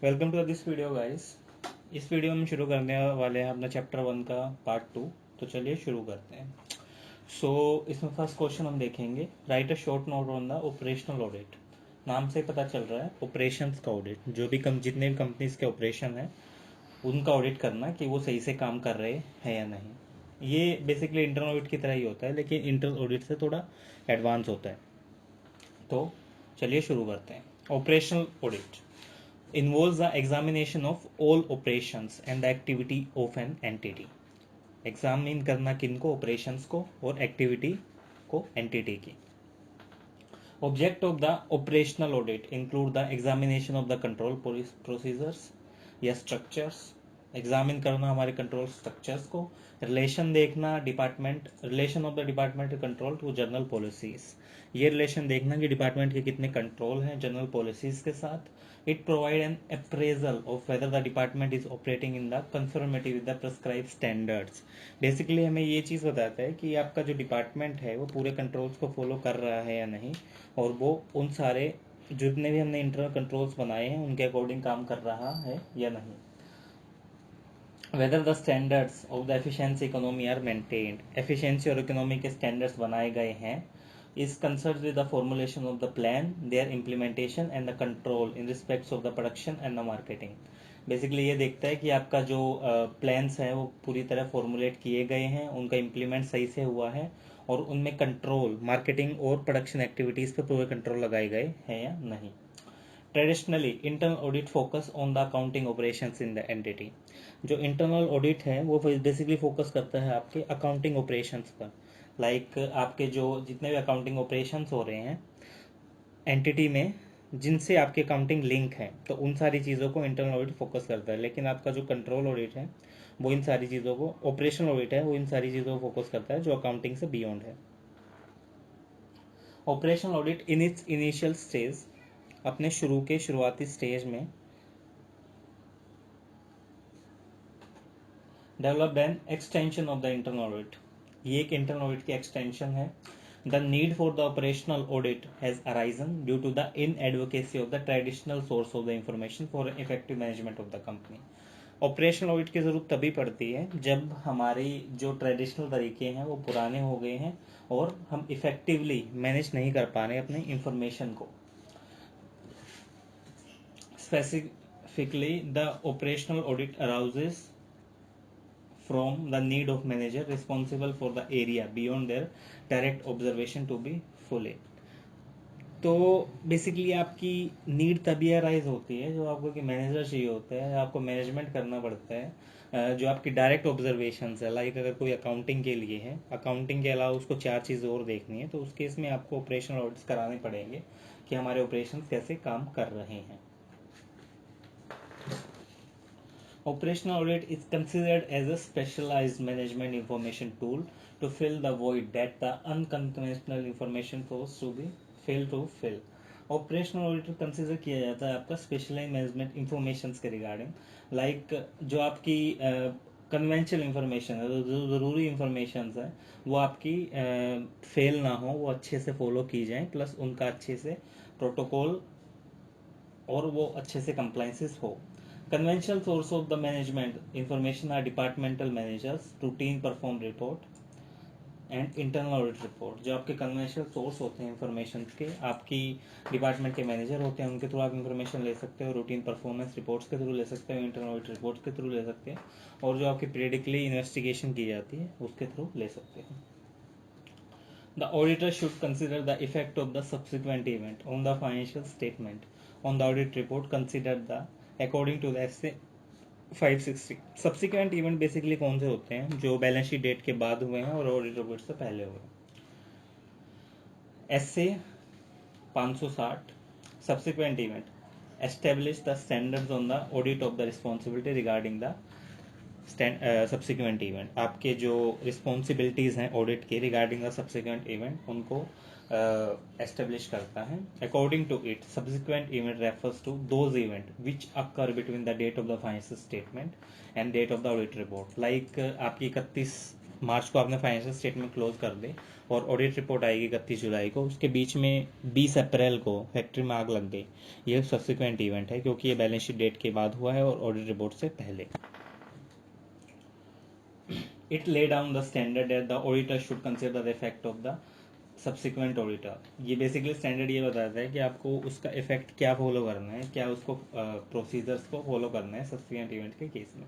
Welcome to this video guys. इस video में शुरू करने वाले हैं अपना चैप्टर 1 का पार्ट 2। तो चलिए शुरू करते हैं। इसमें फर्स्ट क्वेश्चन हम देखेंगे, right a short note on the operational audit. नाम से पता चल रहा है ऑपरेशंस का ऑडिट, जो भी जितने भी कंपनीज के ऑपरेशन है उनका ऑडिट करना कि वो सही से काम कर रहे हैं या नहीं। ये बेसिकली इंटरनल ऑडिट की तरह ही होता है, लेकिन इंटरनल ऑडिट से थोड़ा एडवांस होता है। तो चलिए शुरू करते हैं। Operational audit involves the examination of all operations and the activity of an entity। Examine करना किनको? ऑपरेशंस को और एक्टिविटी को एंटिटी की। Object of the operational audit include the examination of the control procedures या स्ट्रक्चर्स। एग्जामिन करना हमारे control structures को। रिलेशन देखना department, relation of the department control to general policies. ये रिलेशन देखना कि डिपार्टमेंट के कितने कंट्रोल हैं जनरल पॉलिसीज के साथ। It provide an appraisal of whether the department is operating in the confirmative with the prescribe standards. Basically हमें ये चीज़ बताता है कि आपका जो डिपार्टमेंट है वो पूरे कंट्रोल्स को फॉलो कर रहा है या नहीं, और वो उन सारे जितने भी हमने इंटरनल कंट्रोल्स बनाए हैं उनके अकॉर्डिंग काम कर रहा है या नहीं। Whether the standards of the efficiency economy are maintained. Efficiency और इकोनॉमी के स्टैंडर्ड्स बनाए गए हैं। is concerned with the formulation of the plan, their implementation and the control in respects of the production and the marketing। Basically ये देखता है कि आपका जो प्लान्स हैं वो पूरी तरह फॉर्मुलेट किए गए हैं, उनका इम्प्लीमेंट सही से हुआ है, और उनमें कंट्रोल, मार्केटिंग और प्रोडक्शन एक्टिविटीज़ पे पूरे कंट्रोल लगाए गए हैं या नहीं। Traditionally internal audit focus on the accounting operations in the entity. जो इंटरनल ऑडिट है वो बेसिकली फोकस करता है आपके अकाउंटिंग ऑपरेशंस पर। लाइक आपके जो जितने भी अकाउंटिंग ऑपरेशंस हो रहे हैं एंटिटी में, जिनसे आपके अकाउंटिंग लिंक है, तो उन सारी चीज़ों को इंटरनल ऑडिट फोकस करता है। लेकिन आपका जो कंट्रोल ऑडिट है वो इन सारी चीज़ों को, ऑपरेशनल ऑडिट है वो इन सारी चीज़ों को फोकस करता है जो अकाउंटिंग से बियॉन्ड है। Operational audit in its initial stage, अपने शुरुआती स्टेज में developed an extension of the internal audit. ये एक इंटरनल ऑडिट की एक्सटेंशन है। The need for the operational audit has arisen due to the in advocacy of the traditional source of the information for effective management of the company. Operational audit की ज़रूरत तभी पड़ती है जब हमारी जो ट्रेडिशनल तरीके हैं वो पुराने हो गए हैं और हम इफेक्टिवली मैनेज नहीं कर पा रहे अपने इंफॉर्मेशन को। Specifically, the operational audit arises from the need of manager responsible for the area beyond their direct observation to be fully। तो बेसिकली आपकी नीड तभी अराइज होती है जो आपको कि मैनेजर चाहिए होता है, आपको मैनेजमेंट करना पड़ता है। जो आपकी डायरेक्ट ऑब्जर्वेशन है, लाइक अगर कोई अकाउंटिंग के लिए है, अकाउंटिंग के अलावा उसको 4 चीज़ और देखनी है, तो उस केस में आपको ऑपरेशनल ऑडिट्स कराने पड़ेंगे कि हमारे ऑपरेशन कैसे काम कर रहे हैं। Operational audit is considered as a specialized management information tool to fill the void that the unconventional information flows to be fill। Operational audit consider किया जाता है आपका स्पेशलाइज मैनेजमेंट इंफॉर्मेशन के रिगार्डिंग, लाइक जो आपकी कन्वेंशनल इंफॉर्मेशन है, जो ज़रूरी इंफॉर्मेशन है वो आपकी फेल ना हो, वो अच्छे से फॉलो की जाए, प्लस उनका अच्छे से प्रोटोकॉल और वो अच्छे से कंप्लाइंसेस हो। Conventional source of the management information are departmental managers, routine perform report and internal audit report. जो आपके कन्वेंशनल सोर्स होते हैं इंफॉर्मेशन के, आपकी डिपार्टमेंट के मैनेजर होते हैं, उनके थ्रू आप इंफॉर्मेशन ले सकते हो, रूटीन परफॉर्मेंस रिपोर्ट्स के थ्रू ले सकते हो, इंटरनल ऑडिट रिपोर्ट्स के थ्रू ले सकते हैं, और जो आपकी पीरियडिकली इन्वेस्टिगेशन की जाती है उसके थ्रू ले सकते हैं। The auditor should consider the effect of the subsequent event on the financial statement on the audit report considered the according to the SA 560। Subsequent event basically कौन से होते हैं? जो बैलेंस शीट डेट के बाद हुए हैं और ऑडिट रिपोर्ट से पहले हुए हैं। SA 560 subsequent event establish the standards on the audit of the responsibility regarding the subsequent event. आपके जो रिस्पॉन्सिबिलिटीज़ हैं ऑडिट के रिगार्डिंग द सब्सिक्वेंट इवेंट उनको एस्टेब्लिश करता है। According to it subsequent event refers to those event which occur between the date of the financial statement and date of the audit report. Like आपकी 31 मार्च को आपने financial statement close कर दे और audit report आएगी 31 जुलाई को, उसके बीच में 20 अप्रैल को फैक्ट्री में आग लग गई, ये सब्सिक्वेंट इवेंट है क्योंकि ये बैलेंस शीट डेट के बाद हुआ है और ऑडिट रिपोर्ट से पहले। It lay down the standard that the auditor should consider the effect of the subsequent auditor. ये बेसिकली स्टैंडर्ड ये बताता है कि आपको उसका इफेक्ट क्या फॉलो करना है, क्या उसको प्रोसीजर्स को फॉलो करना है सब्सिक्वेंट इवेंट के केस में।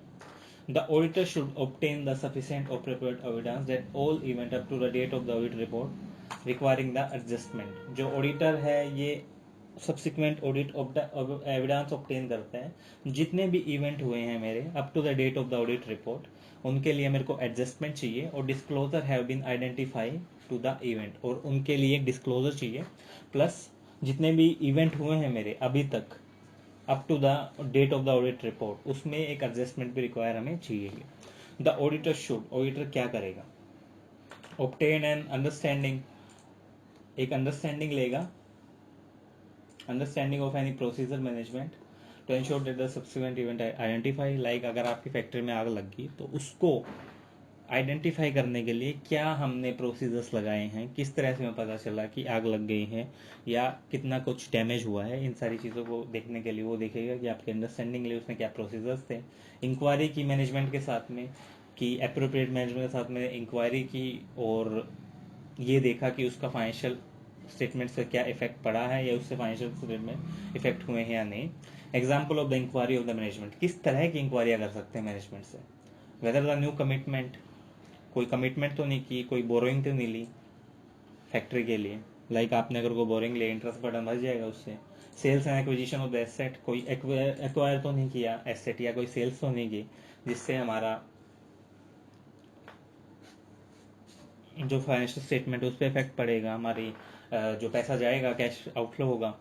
The auditor should obtain the sufficient appropriate evidence that all event up to the date of the audit report requiring the adjustment। जो ऑडिटर है ये subsequent audit of the evidence obtain करता है, जितने भी event हुए हैं मेरे up to the date of the audit report उनके लिए मेरे को एडजस्टमेंट चाहिए और disclosure have been identify to the event, और उनके लिए एक डिस्क्लोजर चाहिए, प्लस जितने भी इवेंट हुए हैं मेरे अभी तक up to the date of the audit report उसमें एक एडजस्टमेंट भी रिक्वायर हमें चाहिए। द ऑडिटर शुड, ऑडिटर क्या करेगा, ऑब्टेन एन अंडरस्टैंडिंग, एक अंडरस्टैंडिंग लेगा, understanding of any procedure management to ensure that the subsequent event identify. Like अगर आपकी फैक्ट्री में आग लग गई तो उसको आइडेंटिफाई करने के लिए क्या हमने प्रोसीजर्स लगाए हैं, किस तरह से हमें पता चला कि आग लग गई है या कितना कुछ डैमेज हुआ है, इन सारी चीज़ों को देखने के लिए वो देखेगा कि आपके अंडरस्टैंडिंग के लिए उसमें क्या प्रोसीजर्स थे। इंक्वायरी की मैनेजमेंट के साथ में, कि अप्रोप्रिएट मैनेजमेंट के साथ में इंक्वायरी की और ये देखा कि उसका फाइनेंशियल स्टेटमेंट से क्या इफेक्ट पड़ा है या उससे फाइनेंशियल स्टेटमेंट इफेक्ट हुए हैं या नहीं। Example of the inquiry of the management, किस तरह की इंक्वायरियाँ कर सकते हैं मैनेजमेंट से। वेदर द न्यू कमिटमेंट, कोई कमिटमेंट तो नहीं की, कोई बोरोइंग तो नहीं ली फैक्ट्री के लिए, लाइक आपने अगर कोई बोरिंग लिया इंटरेस्ट बर्डन बढ़ जाएगा उससे। Sales and acquisition of the asset, कोई एक्वायर तो नहीं किया एसेट या कोई सेल्स तो नहीं की जिससे हमारा जो फाइनेंशियल स्टेटमेंट उस पर इफेक्ट पड़ेगा, हमारी जो पैसा जाएगा कैश आउटफ्लो होगा।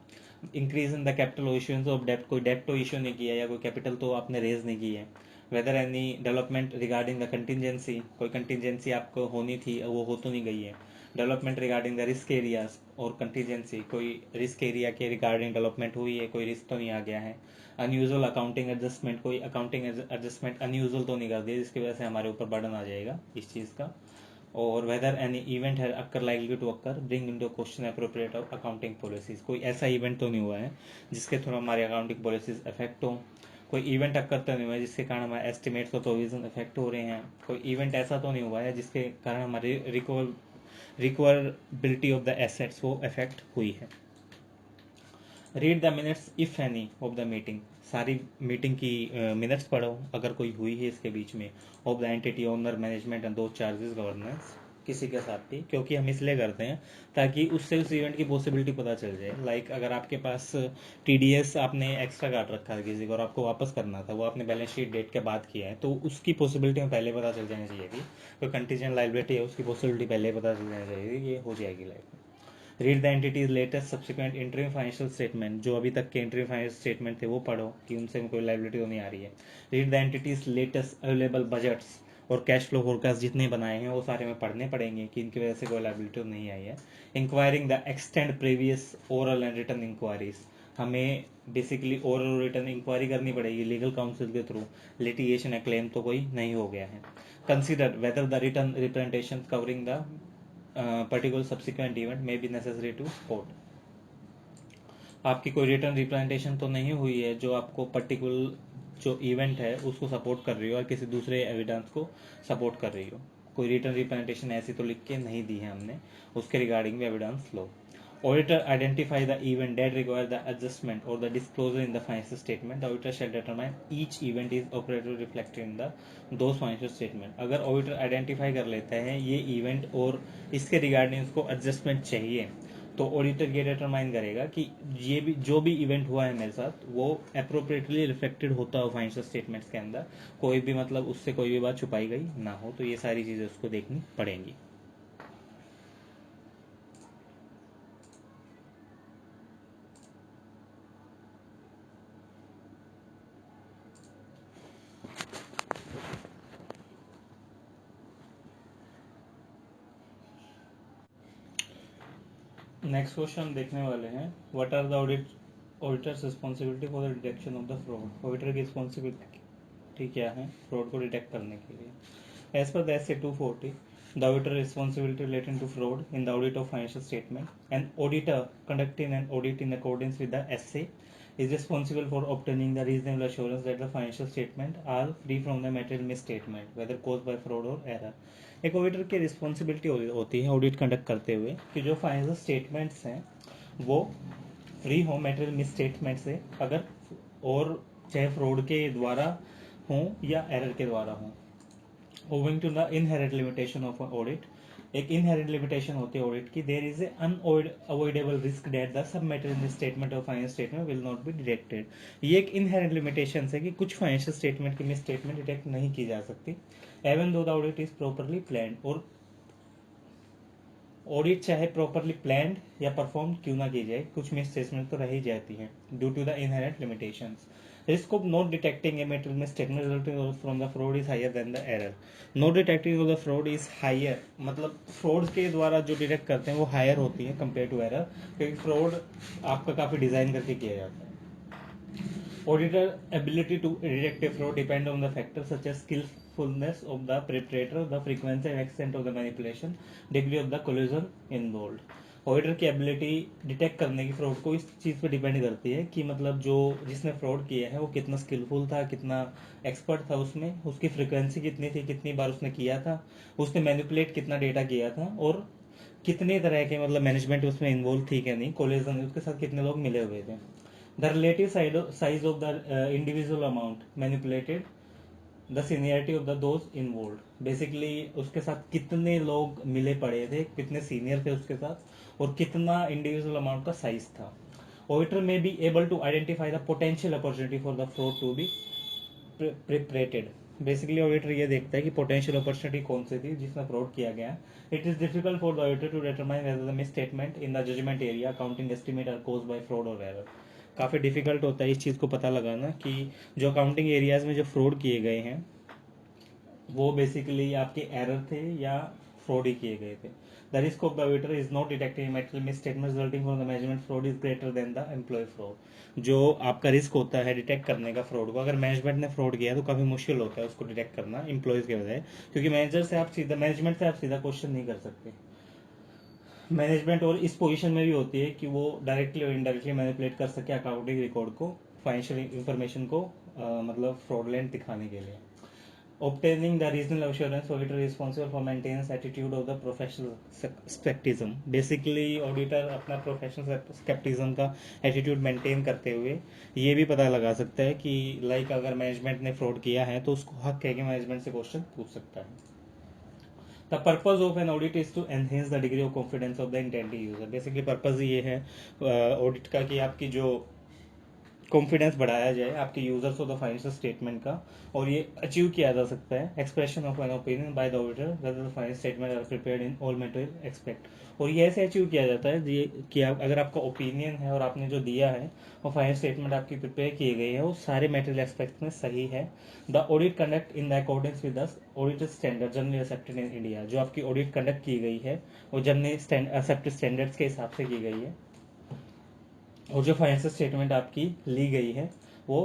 Increase in the capital issuance of डेप्ट, कोई डेप्ट तो इशू नहीं किया या कोई कैपिटल तो आपने रेज नहीं की है। Whether any development regarding the contingency, कोई कंटिजेंसी आपको होनी थी वो हो तो नहीं गई है। Development regarding the risk areas और कंटिजेंसी, कोई रिस्क एरिया के रिगार्डिंग डेवलपमेंट हुई है, कोई रिस्क तो नहीं आ गया है। अनयूजुअल अकाउंटिंग एडजस्टमेंट, कोई अकाउंटिंग एडजस्टमेंट अनयूजुअल तो नहीं कर दिया जिसकी वजह से हमारे ऊपर बर्डन आ जाएगा इस चीज़ का। और वेदर एनी इवेंट है occur likely to occur bring into question appropriate of accounting policies, कोई ऐसा इवेंट तो नहीं हुआ है जिसके थ्रू हमारी अकाउंटिंग पॉलिसीज इफेक्ट हो। कोई इवेंट अक्कर तो नहीं हुआ है जिसके कारण हमारे एस्टिमेट्स और प्रोविजन इफेक्ट हो रहे हैं। कोई इवेंट ऐसा तो नहीं हुआ है जिसके कारण हमारी रिकवरेबिलिटी ऑफ द एसेट्स वो इफेक्ट हुई है। Read the minutes if any of the meeting, सारी मीटिंग की मिनट्स पढ़ो अगर कोई हुई है इसके बीच में, of the entity owner management and दो चार्जेस गवर्नेंस किसी के साथ भी, क्योंकि हम इसलिए करते हैं ताकि उससे उस इवेंट की पॉसिबिलिटी पता चल जाए। लाइक अगर आपके पास टीडीएस आपने एक्स्ट्रा काट रखा है किसी को और आपको वापस करना था, वो आपने बैलेंस शीट डेट के बाद किया है, तो उसकी पॉसिबिलिटी में पहले पता चल जानी चाहिए थी। कोई कंटीजेंट लायबिलिटी है उसकी पॉसिबिलिटी पहले पता चल जानी चाहिए थी, ये हो जाएगी लाइफ में। Read the entities latest subsequent interim financial statement, जो अभी तक के इंटरिम फाइनेंशियल स्टेटमेंट थे वो पढ़ो कि उनसे कोई लाइबिलिटी तो नहीं आ रही है। Read the entities latest available budgets और कैश फ्लो फोरकास्ट जितने बनाए हैं वो सारे में पढ़ने पड़ेंगे कि इनकी वजह से कोई लाइबिलिटी तो नहीं आई है। Inquiring the extend previous oral and written inquiries, हमें बेसिकली ओरल और रिटर्न इंक्वायरी करनी पड़ेगी लीगल काउंसिल के थ्रू, लिटिगेशन या क्लेम तो कोई नहीं हो गया है। Consider whether the written representation covering the particular subsequent event में बी नेसेसरी टू कोर्ट, आपकी कोई रिटर्न रिप्रेजेंटेशन तो नहीं हुई है जो आपको पर्टिकुलर जो इवेंट है उसको सपोर्ट कर रही हो और किसी दूसरे एविडेंस को सपोर्ट कर रही हो। कोई रिटर्न रिप्रेजेंटेशन ऐसी तो लिख के नहीं दी है हमने, उसके रिगार्डिंग भी evidence low. Auditor identify the event that require the adjustment or the disclosure in the financial statement. The auditor shall determine each event is appropriately reflected in the those financial statement. अगर auditor identify कर लेता है ये event और इसके regarding उसको adjustment चाहिए तो ऑडिटर ये डिटरमाइन करेगा कि ये भी जो भी इवेंट हुआ है मेरे साथ वो अप्रोप्रिएटली रिफ्लेक्टेड होता हो फाइनेंशियल स्टेटमेंट्स के अंदर, कोई भी मतलब उससे कोई भी बात छुपाई गई ना हो, तो ये सारी चीज़ें उसको देखनी पड़ेंगी। नेक्स्ट क्वेश्चन हम देखने वाले हैं, what are the auditor's responsibility for the detection of the fraud. Auditor की रिस्पॉन्सिबिलिटी क्या है फ्रॉड को डिटेक्ट करने के लिए। As per the S 240 The auditor responsibility relating to fraud in the audit of financial statement. An auditor conducting an audit in accordance with the SA is responsible for obtaining the reasonable assurance that the financial statement are free from the material misstatement, whether caused by fraud or error. एक auditor की responsibility होती है audit conduct करते हुए कि जो financial statements हैं वो फ्री हो मेटेरियल मिसस्टेटमेंट से, अगर और चाहे फ्रॉड के द्वारा हों या एरर के द्वारा हों. Owing to the inherent limitation of audit, एक इनहेरेंट लिमिटेशन होती है ऑडिट की. There is a unavoidable risk that the some material statement of financial statement will not be detected. ये एक इनहेरेंट लिमिटेशन है कि कुछ फाइनेंशियल स्टेटमेंट की मिस स्टेटमेंट डिटेक्ट नहीं की जा सकती even though the audit is properly planned. और ऑडिट चाहे प्रॉपरली प्लान्ड या परफॉर्म क्यों ना की जाए, कुछ मिस स्टेटमेंट तो रह ही जाती है due to the inherent limitations. Risk of not detecting a material misstatement resulting from the fraud is higher than the error. Not detecting of the fraud is higher, मतलब फ्रॉड के द्वारा जो detect करते हैं वो हायर होती है compare two error, क्योंकि फ्रॉड आपका काफ़ी डिज़ाइन करके किया जाता है. Auditor ability to detect a fraud depend on the factors such as skillfulness of the perpetrator, the frequency and extent of the manipulation, degree of the collusion involved. Auditor की ability detect करने की fraud को इस चीज़ पे depend करती है कि मतलब जो जिसने फ्रॉड किया है वो कितना स्किलफुल था, कितना एक्सपर्ट था उसमें, उसकी फ्रिक्वेंसी कितनी थी, कितनी बार उसने किया था, उसने मैनिपुलेट कितना डेटा किया था, और कितने तरह के मतलब मैनेजमेंट उसमें इन्वॉल्व थी क्या नहीं, कोलिजन उसके साथ कितने लोग मिले हुए थे. The relative size of the individual amount manipulated, the seniority of the those involve. Basically उसके साथ कितने लोग मिले पड़े थे, कितने सीनियर थे उसके साथ, और कितना इंडिविजुअल अमाउंट का साइज था. Auditor may be able to identify the potential opportunity for the fraud to be perpetrated. Basically auditor ये देखता है कि पोटेंशियल अपॉर्चुनिटी कौन सी थी जिसमें फ्रॉड किया गया. It is difficult for the auditor to determine whether the misstatement in the judgment area accounting estimate are caused by fraud और एरर. काफ़ी डिफिकल्ट होता है इस चीज़ को पता लगाना कि जो अकाउंटिंग एरियाज में जो फ्रॉड किए गए हैं वो बेसिकली आपके एरर थे या फ्रॉड ही किए गए थे. The risk of the auditor is not detecting material misstatement resulting from the management fraud is greater than the employee fraud. जो आपका रिस्क होता है डिटेक्ट करने का फ्रॉड को, अगर मैनेजमेंट ने फ्रॉड किया तो काफ़ी मुश्किल होता है उसको डिटेक्ट करना एम्प्लॉयज़ के बजाय, क्योंकि मैनेजमेंट से आप सीधा क्वेश्चन नहीं कर सकते. मैनेजमेंट और इस पोजीशन में भी होती है कि वो डायरेक्टली और इनडायरेक्टली मैनिपुलेट कर सके अकाउंटिंग रिकॉर्ड को, फाइनेंशियल इंफॉर्मेशन को मतलब फ्रॉडलेंट दिखाने के लिए. Obtaining the reasonable assurance, auditor is responsible for maintenance attitude of the professional skepticism. Basically auditor अपना professional skepticism का attitude maintain करते हुए ये भी पता लगा सकता है कि लाइक अगर मैनेजमेंट ने फ्रॉड किया है तो उसको हक है कि मैनेजमेंट से क्वेश्चन पूछ सकता है. The purpose of an audit is to enhance the degree of confidence of the intended user. Basically purpose ये है ऑडिट का कि आपकी जो कॉन्फिडेंस बढ़ाया जाए आपके users of the financial statement का, और ये अचीव किया जा सकता है expression of an opinion by the auditor whether the financial statement are prepared in all material expect. और ये ऐसे अचीव किया जाता है ये कि अगर आपका ओपिनियन है और आपने जो दिया है और फाइनेंशियल स्टेटमेंट आपकी प्रिपेयर किए गए हैं वो सारे मटेरियल एक्सपेक्ट में सही है. The audit conduct in the according with the audit standard generally accepted in India. जो आपकी ऑडिट कंडक्ट की गई है वो जनरली एक्सेप्टेड स्टैंडर्ड्स के हिसाब से की गई है, और जो फाइनेंशियल स्टेटमेंट आपकी ली गई है वो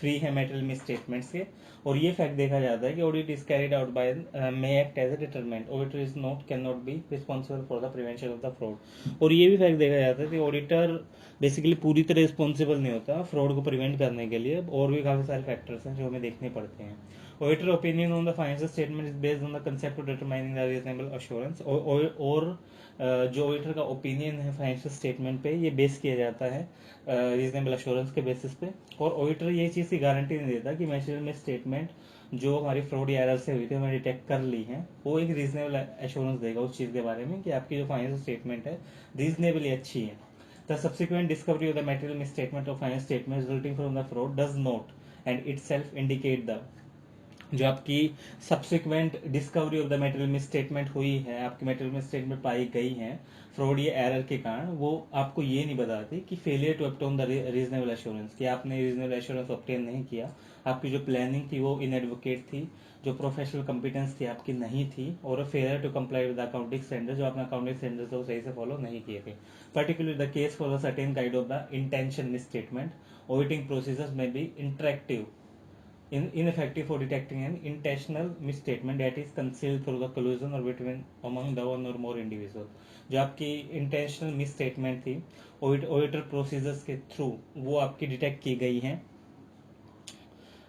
फ्री है मेटेरियल मिस स्टेटमेंट से. और ये फैक्ट देखा जाता है कि audit is carried out by may act as a deterrent. Auditor is not can not be responsible for the prevention of the fraud. और ये भी फैक्ट देखा जाता है कि ऑडिटर बेसिकली पूरी तरह रिस्पॉन्सिबल नहीं होता फ्रॉड को प्रिवेंट करने के लिए, और भी काफ़ी सारे फैक्टर्स हैं जो हमें देखने पड़ते हैं. Auditor opinion on the financial statement is based on the concept of determining the reasonable assurance. और जो ऑडिटर का ओपिनियन है फाइनेंशियल स्टेटमेंट पे ये बेस किया जाता है रीजनेबल अश्योरेंस के बेसिस पे. और ऑडिटर ये चीज़ की गारंटी नहीं देता कि मैटेरियल में स्टेटमेंट जो हमारी फ्रॉड या एरर से हुई थी हमें डिटेक्ट कर ली है, वो एक रीजनेबल एश्योरेंस देगा उस चीज़ के बारे में कि आपकी जो फाइनेंशियल स्टेटमेंट है रीजनेबली अच्छी है. The subsequent discovery of the material miss statement of financial statement resulting from the fraud does not and it self indicate the. जो आपकी subsequent discovery of the material miss statement हुई है, आपकी material miss statement पाई गई है fraud या error के कारण, वो आपको ये नहीं बताती कि failure to obtain the reasonable assurance, कि आपने रीजनेबल एश्योरेंस ऑब्टेन नहीं किया, आपकी जो प्लानिंग थी वो इनएडवोकेट थी, जो प्रोफेशनल कंपिटेंस थी आपकी नहीं थी, और failure to comply with accounting standard, जो आपने अकाउंटिंग स्टैंडर्ड्स वो सही से फॉलो नहीं किए थे. Particularly the case for the certain kind of the intention misstatement, auditing procedures may be interactive ineffective for detecting an intentional misstatement that is concealed through the collusion or between among the one or more individual। जो आपकी intentional misstatement थी auditor procedures के through वो आपकी detect की गई हैं,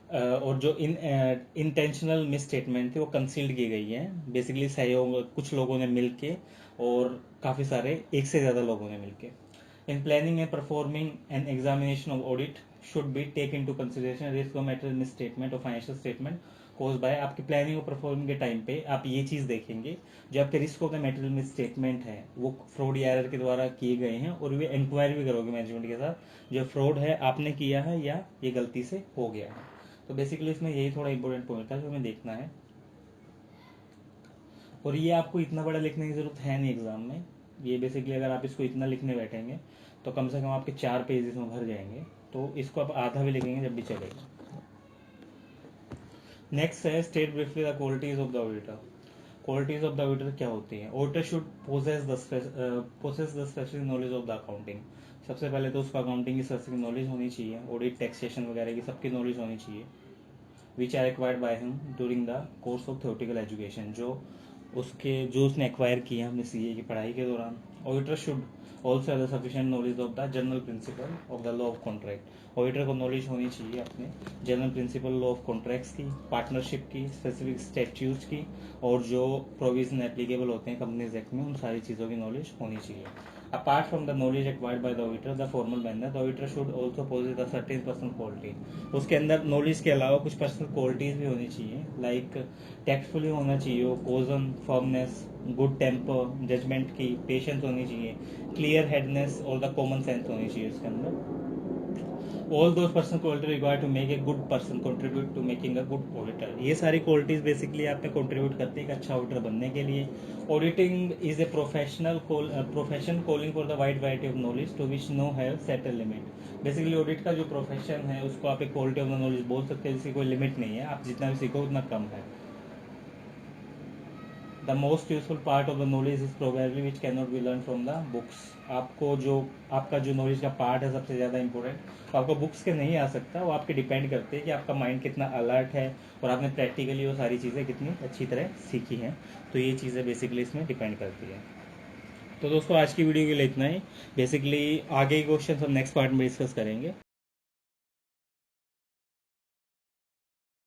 और जो इंटेंशनल मिसस्टेटमेंट थी वो कंसील्ड की गई है बेसिकली सहयोग कुछ लोगों ने मिलके और काफ़ी सारे एक से ज़्यादा लोगों ने मिलके। In planning and performing an examination of audit should be take into consideration risk of material misstatement और फाइनेंशियल स्टेटमेंट कोज बाय। आपकी प्लानिंग और परफॉर्मिंग के टाइम पे आप ये चीज़ देखेंगे जो आपके risk of the material misstatement है वो फ्रॉड या एरर के द्वारा किए गए हैं, और वे इंक्वायरी भी करोगे मैनेजमेंट के साथ जो फ्रॉड है आपने किया है या ये गलती से हो गया है। तो बेसिकली इसमें यही थोड़ा इंपॉर्टेंट पॉइंट था जो हमें देखना है, और ये आपको इतना बड़ा लिखने की जरूरत है नहीं एग्जाम में। ये बेसिकली अगर आप इसको इतना लिखने बैठेंगे तो कम से कम आपके 4 पेज इसमें भर जाएंगे, तो इसको आप आधा भी लिखेंगे जब भी चलेगा। नेक्स्ट है state briefly the qualities of the auditor. Qualities of the auditor क्या होती हैं? Auditor should possess the specific knowledge of the accounting. सबसे पहले तो उसको अकाउंटिंग की स्पेसिफिक नॉलेज होनी चाहिए, ऑडिट टैक्सेशन वगैरह की सबकी नॉलेज होनी चाहिए, which are acquired by him during the course of theoretical education, जो उसने एक्वायर किया हमने सीए की पढ़ाई के दौरान। Auditor should also have the sufficient knowledge of the general principle of the law of contract. Auditor को नॉलेज होनी चाहिए अपने general principle law of contracts की, पार्टनरशिप की, स्पेसिफिक स्टैट्यूट्स की, और जो प्रोविजन एप्लीकेबल होते हैं कंपनीज एक्ट में उन सारी चीज़ों की नॉलेज होनी चाहिए। Apart from the knowledge acquired by the auditor, the formal manner, the auditor should also possess a certain personal quality। उसके अंदर नॉलेज के अलावा कुछ पर्सनल क्वालिटीज भी होनी चाहिए, लाइक टैक्टफुली होना चाहिए, caution, firmness, good temper, judgment की, पेशेंस होनी चाहिए, क्लियर हेडनेस और द कॉमन सेंस होनी चाहिए उसके अंदर। All those person quality required to make a good person contribute to making a good auditor. ये सारी क्वालिटीज बेसिकली आपने कंट्रीब्यूट करते हैं एक अच्छा ऑडिटर बनने के लिए। Auditing is a profession calling for the wide variety of knowledge to which no have settle limit. Basically audit का जो प्रोफेशन है उसको आप एक क्वालिटी ऑफ द नॉलेज बोल सकते हैं जिसकी कोई लिमिट नहीं है, आप जितना भी सीखो उतना कम है। The most useful part of the knowledge is probably which can not be learn from the books. आपका जो नॉलेज का पार्ट है सबसे ज़्यादा इंपॉर्टेंट, तो आपको बुक्स के नहीं आ सकता, वो आपके डिपेंड करते हैं कि आपका माइंड कितना अलर्ट है और आपने प्रैक्टिकली वो सारी चीज़ें कितनी अच्छी तरह सीखी हैं। तो ये चीज़ें बेसिकली इसमें डिपेंड करती है। तो दोस्तों आज की वीडियो के लिए इतना ही। बेसिकली आगे के क्वेश्चन हम नेक्स्ट पार्ट में डिस्कस करेंगे।